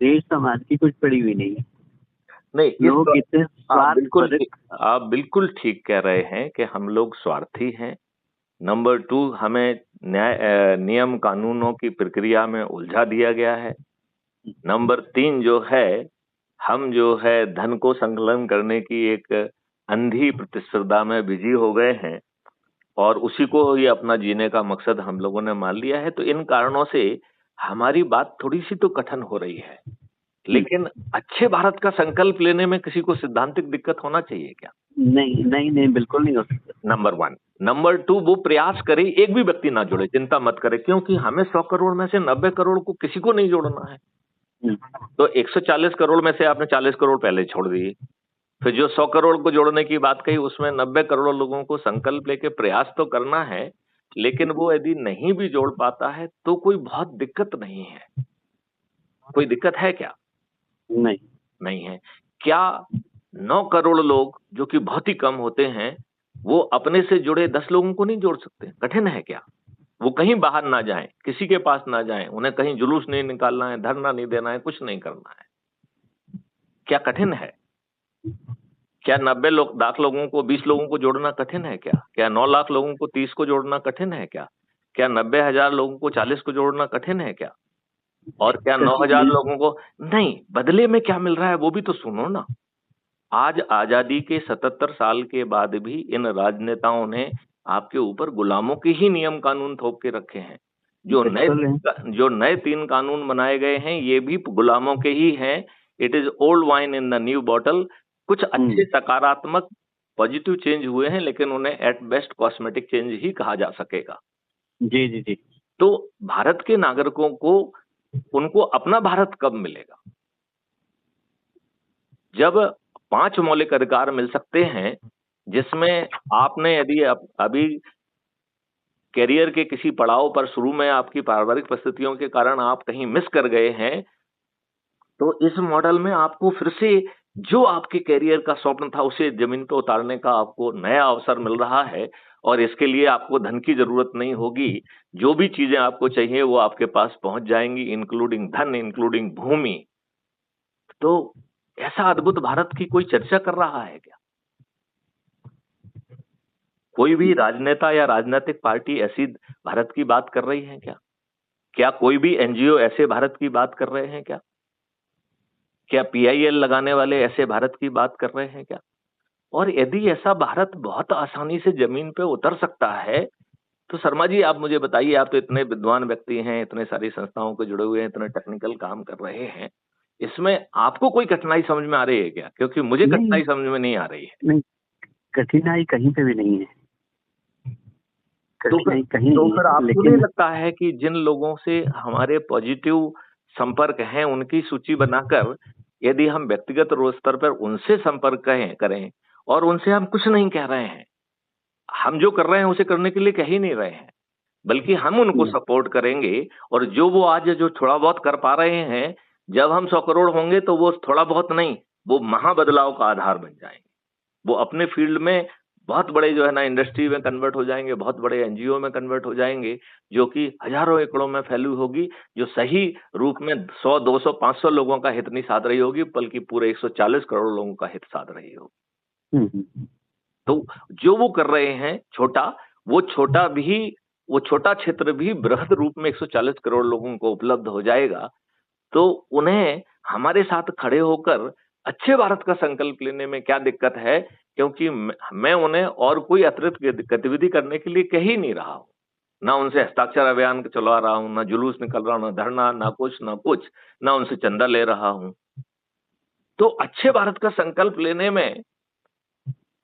देश समाज की कुछ पड़ी हुई नहीं है। नहीं, लोग इतने आप बिल्कुल ठीक कह रहे हैं कि हम लोग स्वार्थी हैं। नंबर 2, हमें नियम कानूनों की प्रक्रिया में उलझा दिया गया है। नंबर 3 जो है, हम जो है धन को संकलन करने की एक अंधी प्रतिस्पर्धा में बिजी हो गए हैं और उसी को ही अपना जीने का मकसद हम लोगों ने मान लिया है। तो इन कारणों से हमारी बात थोड़ी सी तो कठिन हो रही है। लेकिन अच्छे भारत का संकल्प लेने में किसी को सिद्धांतिक दिक्कत होना चाहिए क्या? नहीं नहीं नहीं, बिल्कुल नहीं हो सकता। नंबर 1। नंबर 2, वो प्रयास करे, एक भी व्यक्ति ना जोड़े, चिंता मत करे, क्योंकि हमें 100 करोड़ में से 90 करोड़ को किसी को नहीं जोड़ना है। तो 140 करोड़ में से आपने 40 करोड़ पहले छोड़ दिए। फिर जो 100 करोड़ को जोड़ने की बात कही, उसमें 90 करोड़ लोगों को संकल्प लेके प्रयास तो करना है। लेकिन वो यदि नहीं भी जोड़ पाता है तो कोई बहुत दिक्कत नहीं है। कोई दिक्कत है क्या? नहीं नहीं है। क्या 9 करोड़ लोग, जो कि बहुत ही कम होते हैं, वो अपने से जुड़े 10 लोगों को नहीं जोड़ सकते? कठिन है क्या? वो कहीं बाहर ना जाएं, किसी के पास ना जाएं, उन्हें कहीं जुलूस नहीं निकालना है, धरना नहीं देना है, कुछ नहीं करना है। क्या कठिन है? क्या 90 लाख लोगों को 20 लोगों को जोड़ना कठिन है क्या? क्या 9 लाख लोगों को 30 को जोड़ना कठिन है क्या? क्या 90,000 लोगों को 40 को जोड़ना कठिन है क्या? और क्या 9,000 लोगों को? नहीं, बदले में क्या मिल रहा है वो भी तो सुनो ना। आज आजादी के 77 साल के बाद भी इन राजनेताओं ने आपके ऊपर गुलामों के ही नियम कानून थोप के रखे हैं। जो नए 3 कानून बनाए गए हैं, ये भी गुलामों के ही हैं। It is old wine in the new bottle. कुछ अच्छे सकारात्मक पॉजिटिव चेंज हुए हैं, लेकिन उन्हें एट बेस्ट कॉस्मेटिक चेंज ही कहा जा सकेगा। जी जी जी। तो भारत के नागरिकों को, उनको अपना भारत कब मिलेगा? जब 5 मौलिक अधिकार मिल सकते हैं, जिसमें आपने यदि अभी कैरियर के किसी पड़ाव पर शुरू में आपकी पारिवारिक परिस्थितियों के कारण आप कहीं मिस कर गए हैं, तो इस मॉडल में आपको फिर से जो आपके कैरियर का स्वप्न था उसे जमीन पर उतारने का आपको नया अवसर मिल रहा है। और इसके लिए आपको धन की जरूरत नहीं होगी। जो भी चीजें आपको चाहिए वो आपके पास पहुंच जाएंगी, इंक्लूडिंग धन, इंक्लूडिंग भूमि। तो ऐसा अद्भुत भारत की कोई चर्चा कर रहा है क्या? कोई भी राजनेता या राजनीतिक पार्टी ऐसी भारत की बात कर रही है क्या? क्या कोई भी एनजीओ ऐसे भारत की बात कर रहे हैं क्या? क्या पीआईएल लगाने वाले ऐसे भारत की बात कर रहे हैं क्या? और यदि ऐसा भारत बहुत आसानी से जमीन पे उतर सकता है, तो शर्मा जी आप मुझे बताइए, आप तो इतने विद्वान व्यक्ति हैं, इतने सारी संस्थाओं को जुड़े हुए हैं, इतने टेक्निकल काम कर रहे हैं, इसमें आपको कोई कठिनाई समझ में आ रही है क्या? क्योंकि मुझे कठिनाई समझ में नहीं आ रही है। नहीं, कठिनाई कहीं पे भी नहीं है। तो फिर आपको नहीं लगता है कि जिन लोगों से हमारे पॉजिटिव संपर्क हैं, उनकी सूची बनाकर यदि हम व्यक्तिगत स्तर पर उनसे संपर्क करें और उनसे हम कुछ नहीं कह रहे हैं, हम जो कर रहे हैं उसे करने के लिए कह ही नहीं रहे हैं, बल्कि हम उनको सपोर्ट करेंगे, और जो वो आज जो थोड़ा बहुत कर पा रहे हैं, जब हम 100 करोड़ होंगे तो वो थोड़ा बहुत नहीं, वो महाबदलाव का आधार बन जाएंगे। वो अपने फील्ड में बहुत बड़े जो है ना इंडस्ट्री में कन्वर्ट हो जाएंगे, बहुत बड़े एनजीओ में कन्वर्ट हो जाएंगे, जो कि हजारों एकड़ों में फैली होगी, जो सही रूप में 100, 200, 500 लोगों का हित नहीं साध रही होगी, बल्कि पूरे 140 करोड़ लोगों का हित साध रही होगी। तो जो वो कर रहे हैं छोटा, वो छोटा क्षेत्र भी बृहद रूप में 140 करोड़ लोगों को उपलब्ध हो जाएगा। तो उन्हें हमारे साथ खड़े होकर अच्छे भारत का संकल्प लेने में क्या दिक्कत है? क्योंकि मैं उन्हें और कोई अतिरिक्त गतिविधि करने के लिए कह ही नहीं रहा हूं। ना उनसे हस्ताक्षर अभियान चला रहा हूं, ना जुलूस निकल रहा हूं, ना धरना, ना कुछ ना उनसे चंदा ले रहा हूं। तो अच्छे भारत का संकल्प लेने में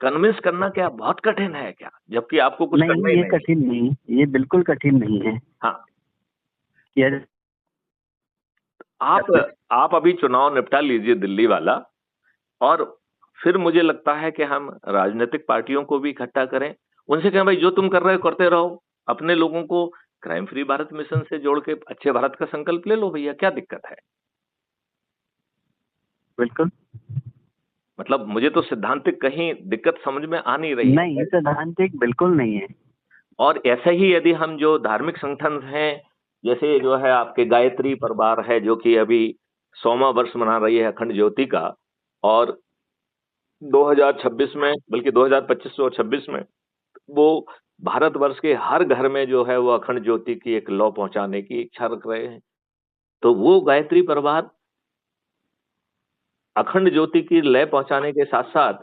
कन्विंस करना क्या बहुत कठिन है क्या? जबकि आपको कुछ करना ही नहीं। ये कठिन नहीं, ये बिल्कुल कठिन नहीं है। हाँ, यार आप अभी चुनाव निपटा लीजिए दिल्ली वाला, और फिर मुझे लगता है कि हम राजनीतिक पार्टियों को भी इकट्ठा करें, उनसे कहें भाई जो तुम कर रहे हो करते रहो, अपने लोगों को क्राइम फ्री भारत मिशन से जोड़ के अच्छे भारत का संकल्प ले लो भैया, क्या दिक्कत है? बिल्कुल। मतलब मुझे तो सिद्धांतिक कहीं दिक्कत समझ में आ नहीं रही है। नहीं, सिद्धांतिक बिल्कुल नहीं है। और ऐसे ही यदि हम जो धार्मिक संगठन हैं, जैसे जो है आपके गायत्री परिवार है, जो कि अभी 100वां वर्ष मना रही है अखंड ज्योति का, और 2026 में, बल्कि 2025 और 26 में वो भारतवर्ष के हर घर में जो है वो अखंड ज्योति की एक लौ पहुंचाने की इच्छा रख रहे हैं। तो वो गायत्री परिवार अखंड ज्योति की लय पहुंचाने के साथ साथ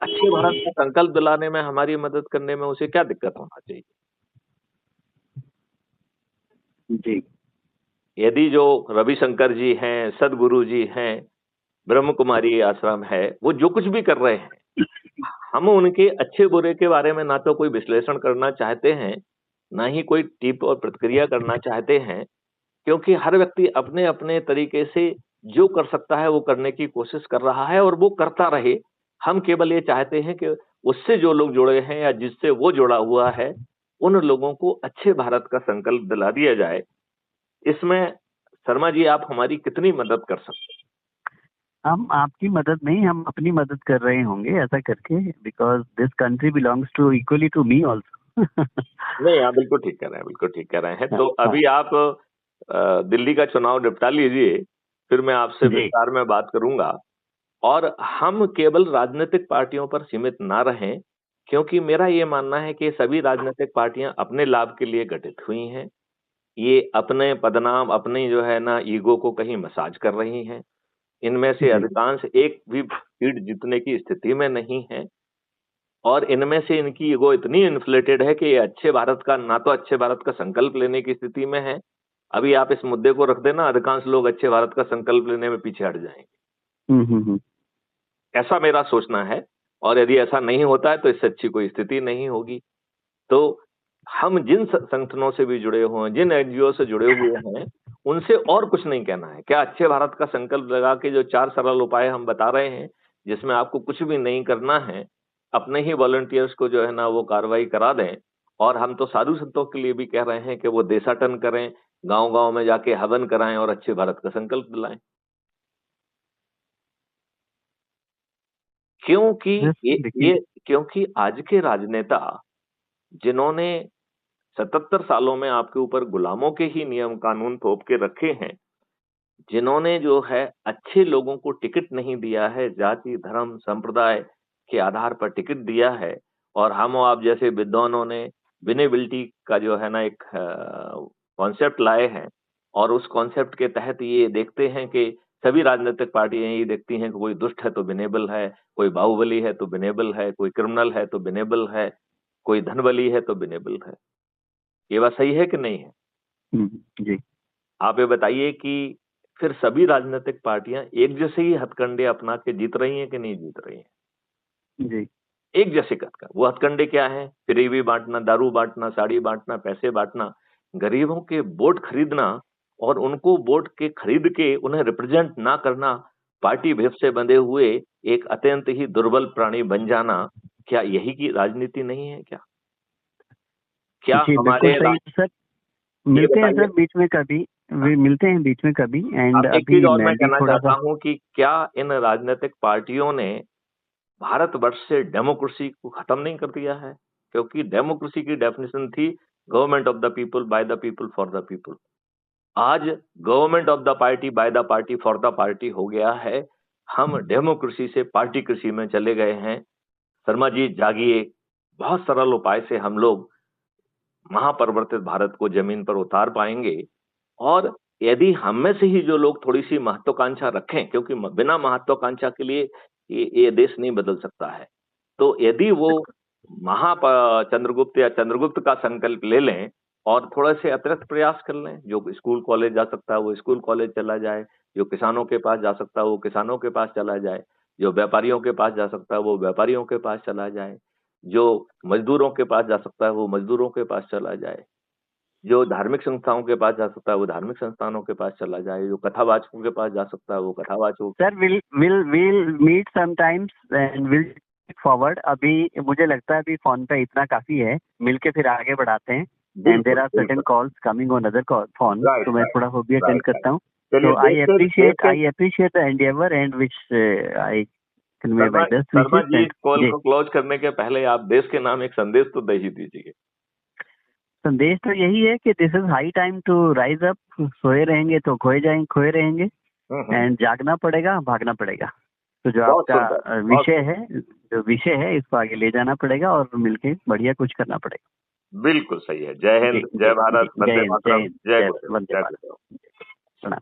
अच्छे भारत का संकल्प दिलाने में हमारी मदद करने में उसे क्या दिक्कत होना चाहिए? जी यदि जो रविशंकर जी हैं, सदगुरु जी हैं, ब्रह्म कुमारी आश्रम है, वो जो कुछ भी कर रहे हैं, हम उनके अच्छे बुरे के बारे में ना तो कोई विश्लेषण करना चाहते हैं, ना ही कोई टिप और प्रतिक्रिया करना चाहते हैं, क्योंकि हर व्यक्ति अपने अपने तरीके से जो कर सकता है वो करने की कोशिश कर रहा है और वो करता रहे। हम केवल ये चाहते हैं कि उससे जो लोग जुड़े हैं या जिससे वो जुड़ा हुआ है, उन लोगों को अच्छे भारत का संकल्प दिला दिया जाए। इसमें शर्मा जी आप हमारी कितनी मदद कर सकते हैं? हम आपकी मदद नहीं, हम अपनी मदद कर रहे होंगे ऐसा करके, because this country belongs to equally to me also. नहीं, आप बिल्कुल ठीक कह रहे हैं, बिल्कुल ठीक कह रहे हैं। तो अभी आप दिल्ली का चुनाव निपटा लीजिए, फिर मैं आपसे जी विस्तार में बात करूंगा। और हम केवल राजनीतिक पार्टियों पर सीमित ना रहें, क्योंकि मेरा ये मानना है कि सभी राजनीतिक पार्टियां अपने लाभ के लिए गठित हुई हैं। ये अपने पदनाम, अपनी जो है ना ईगो को कहीं मसाज कर रही हैं। इनमें से जी अधिकांश एक भी सीट जीतने की स्थिति में नहीं है, और इनमें से इनकी ईगो इतनी इन्फ्लेटेड है कि ये अच्छे भारत का, ना तो अच्छे भारत का संकल्प लेने की स्थिति में है। अभी आप इस मुद्दे को रख देना, अधिकांश लोग अच्छे भारत का संकल्प लेने में पीछे हट जाएंगे, हम्म। ऐसा मेरा सोचना है। और यदि ऐसा नहीं होता है तो इससे अच्छी कोई स्थिति नहीं होगी। तो हम जिन संगठनों से भी जुड़े हुए हैं, जिन एनजीओ से जुड़े हुए हैं, उनसे और कुछ नहीं कहना है। क्या अच्छे भारत का संकल्प लगा के जो 4 सरल उपाय हम बता रहे हैं, जिसमें आपको कुछ भी नहीं करना है, अपने ही वॉलंटियर्स को जो है ना वो कार्रवाई करा दें। और हम तो साधु संतों के लिए भी कह रहे हैं कि वो देशाटन करें, गांव-गांव में जाके हवन कराएं और अच्छे भारत का संकल्प दिलाएं। क्योंकि देखिए, ये क्योंकि आज के राजनेता, जिन्होंने 77 सालों में आपके ऊपर गुलामों के ही नियम कानून थोप के रखे हैं, जिन्होंने जो है अच्छे लोगों को टिकट नहीं दिया है, जाति, धर्म, संप्रदाय के आधार पर टिकट दिया है, और हम और आप जैसे विद्वानों ने विनेबिलिटी का जो है ना एक कॉन्सेप्ट लाए हैं, और उस कॉन्सेप्ट के तहत ये देखते हैं कि सभी राजनीतिक पार्टियां ये देखती हैं कि कोई दुष्ट है तो विनेबल है, कोई बाहुबली है तो विनेबल है, कोई क्रिमिनल है तो विनेबल है, कोई धनबली है तो विनेबल है। ये बात सही है कि नहीं है? जी आप ये बताइए कि फिर सभी राजनीतिक पार्टियां एक जैसे ही हथकंडे अपना के जीत रही हैं कि नहीं जीत रही हैं? जी एक जैसे कर वो हथकंडे क्या हैं? फ्रीबी बांटना, दारू बांटना, साड़ी बांटना, पैसे बांटना, गरीबों के वोट खरीदना, और उनको वोट के खरीद के उन्हें रिप्रेजेंट ना करना, पार्टी भेद से बंधे हुए एक अत्यंत ही दुर्बल प्राणी बन जाना, क्या यही की राजनीति नहीं है क्या? क्या जी बिल्कुल हमारे सही सर। ये मिलते हैं बताइए। सर बीच में कभी, वे मिलते हैं बीच में कभी, एंड अब एक चीज अभी और मैं मैं भी कहना थोड़ा चाहता सा। हूं कि क्या इन राजनीतिक पार्टियों ने भारतवर्ष से डेमोक्रेसी को खत्म नहीं कर दिया है? क्योंकि डेमोक्रेसी की डेफिनेशन थी government of the people, by the people, for the people. आज government of the party, by the party, for the party हो गया है। हम डेमोक्रेसी से पार्टी कृषि में चले गए हैं। शर्मा जी जागिए, बहुत सरल उपाय से हम लोग महापरिवर्तित भारत को जमीन पर उतार पाएंगे। और यदि हम में से ही जो लोग थोड़ी सी महत्वाकांक्षा रखें, क्योंकि बिना महत्वाकांक्षा के लिए ये देश नहीं बदल सकता है, तो यदि वो चंद्रगुप्त या चंद्रगुप्त का संकल्प ले लें और थोड़े से अतिरिक्त प्रयास कर लें, जो स्कूल कॉलेज जा सकता है वो स्कूल कॉलेज चला जाए, जो किसानों के पास जा सकता है वो किसानों के पास चला जाए, जो व्यापारियों के पास जा सकता है वो व्यापारियों के पास चला जाए, जो मजदूरों के पास जा सकता है वो मजदूरों के पास चला जाए, जो धार्मिक संस्थाओं के पास जा सकता है वो धार्मिक संस्थानों के पास चला जाए, जो कथावाचकों के पास जा सकता है वो कथावाचकों। Sir will meet sometimes and will forward. अभी मुझे लगता है अभी फोन पे इतना काफी है, मिलके फिर आगे बढ़ाते हैं। एंड देयर बिल्कुल आर सर्टेन बिल्कुल। Calls coming on other phone, right तो मैं राइट थोड़ा वो भी अटेंड राइट राइट। करता हूँ। चलिए तो I appreciate the endeavour and which I convey Sharma my best Sharma wishes ji, and इस कॉल जी। को क्लोज करने के पहले आप देश के नाम एक संदेश तो दे ही दीजिए। संदेश तो यही है कि this is high time to rise up. सोए रहेंगे तो खोए रहेंगे। एंड जागना पड़ेगा, भागना पड़ेगा। तो जो बहुत आपका सुंदर, विषय है इसको आगे ले जाना पड़ेगा और मिलके बढ़िया कुछ करना पड़ेगा। बिल्कुल सही है। जय जी हिंद, जी जय जी, भारत, जय वंदे हिंद, जय मातरम, हिंद, जय जय गुरुदेव, वंदे जय भारत। गुरुदेव। प्रणाम।